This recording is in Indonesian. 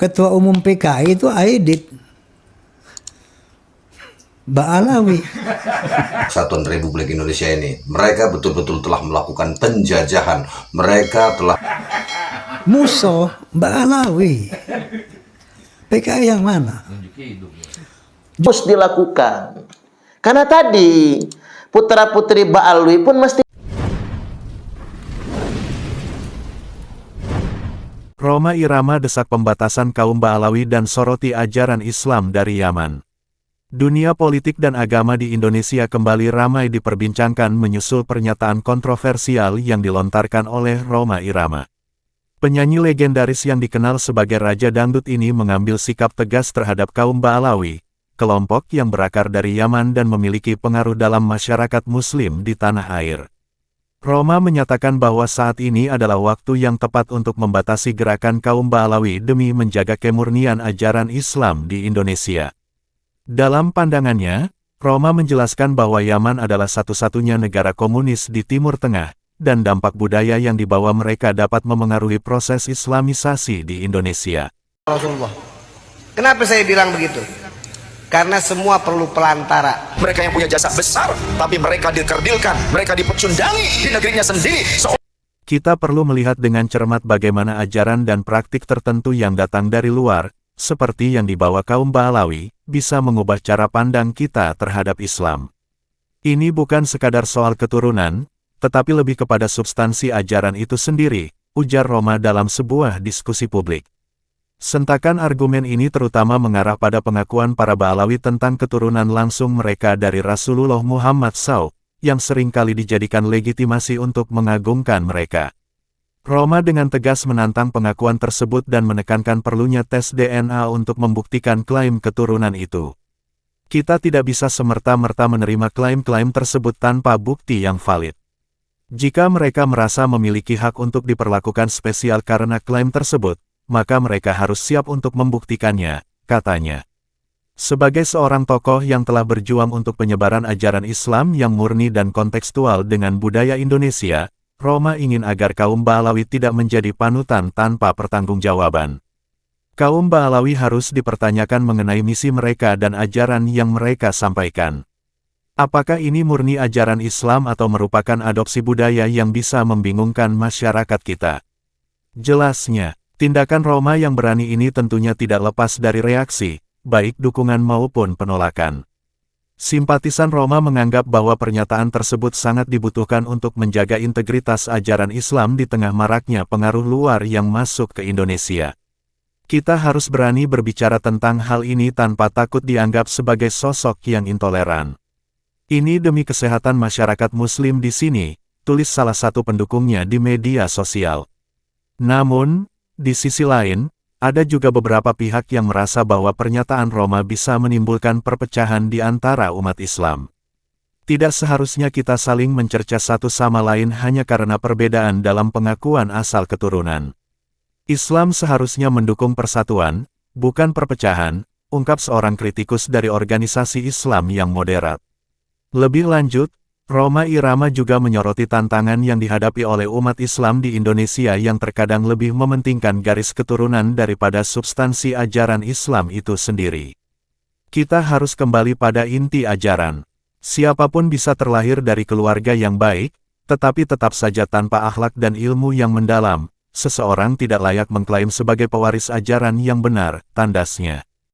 Ketua Umum PKI itu Aidit Ba'alawi. Kesatuan Republik Indonesia ini, mereka betul-betul telah melakukan penjajahan. Mereka telah Musuh Ba'alawi. PKI yang mana? Terus dilakukan. Karena tadi putra-putri Ba'alawi pun mesti. Rhoma Irama desak pembatasan kaum Ba'alawi dan soroti ajaran Islam dari Yaman. Dunia politik dan agama di Indonesia kembali ramai diperbincangkan menyusul pernyataan kontroversial yang dilontarkan oleh Rhoma Irama. Penyanyi legendaris yang dikenal sebagai Raja Dangdut ini mengambil sikap tegas terhadap kaum Ba'alawi, kelompok yang berakar dari Yaman dan memiliki pengaruh dalam masyarakat Muslim di tanah air. Rhoma menyatakan bahwa saat ini adalah waktu yang tepat untuk membatasi gerakan kaum Ba'alawi demi menjaga kemurnian ajaran Islam di Indonesia. Dalam pandangannya, Rhoma menjelaskan bahwa Yaman adalah satu-satunya negara komunis di Timur Tengah, dan dampak budaya yang dibawa mereka dapat memengaruhi proses Islamisasi di Indonesia. Rasulullah. Kenapa saya bilang begitu? Karena semua perlu pelantara. Mereka yang punya jasa besar, tapi mereka dikerdilkan, mereka dipecundangi di negerinya sendiri. Kita perlu melihat dengan cermat bagaimana ajaran dan praktik tertentu yang datang dari luar, seperti yang dibawa kaum Ba'alawi, bisa mengubah cara pandang kita terhadap Islam. Ini bukan sekadar soal keturunan, tetapi lebih kepada substansi ajaran itu sendiri, ujar Rhoma dalam sebuah diskusi publik. Sentakan argumen ini terutama mengarah pada pengakuan para Ba'alawi tentang keturunan langsung mereka dari Rasulullah Muhammad SAW, yang seringkali dijadikan legitimasi untuk mengagungkan mereka. Rhoma dengan tegas menantang pengakuan tersebut dan menekankan perlunya tes DNA untuk membuktikan klaim keturunan itu. Kita tidak bisa semerta-merta menerima klaim-klaim tersebut tanpa bukti yang valid. Jika mereka merasa memiliki hak untuk diperlakukan spesial karena klaim tersebut, maka mereka harus siap untuk membuktikannya, katanya. Sebagai seorang tokoh yang telah berjuang untuk penyebaran ajaran Islam yang murni dan kontekstual dengan budaya Indonesia, Rhoma ingin agar kaum Ba'alawi tidak menjadi panutan tanpa pertanggungjawaban. Kaum Ba'alawi harus dipertanyakan mengenai misi mereka dan ajaran yang mereka sampaikan. Apakah ini murni ajaran Islam atau merupakan adopsi budaya yang bisa membingungkan masyarakat kita? Jelasnya, tindakan Rhoma yang berani ini tentunya tidak lepas dari reaksi, baik dukungan maupun penolakan. Simpatisan Rhoma menganggap bahwa pernyataan tersebut sangat dibutuhkan untuk menjaga integritas ajaran Islam di tengah maraknya pengaruh luar yang masuk ke Indonesia. Kita harus berani berbicara tentang hal ini tanpa takut dianggap sebagai sosok yang intoleran. Ini demi kesehatan masyarakat Muslim di sini, tulis salah satu pendukungnya di media sosial. Namun, di sisi lain, ada juga beberapa pihak yang merasa bahwa pernyataan Rhoma bisa menimbulkan perpecahan di antara umat Islam. Tidak seharusnya kita saling mencerca satu sama lain hanya karena perbedaan dalam pengakuan asal keturunan. Islam seharusnya mendukung persatuan, bukan perpecahan, ungkap seorang kritikus dari organisasi Islam yang moderat. Lebih lanjut, Rhoma Irama juga menyoroti tantangan yang dihadapi oleh umat Islam di Indonesia yang terkadang lebih mementingkan garis keturunan daripada substansi ajaran Islam itu sendiri. Kita harus kembali pada inti ajaran. Siapapun bisa terlahir dari keluarga yang baik, tetapi tetap saja tanpa akhlak dan ilmu yang mendalam, seseorang tidak layak mengklaim sebagai pewaris ajaran yang benar, tandasnya.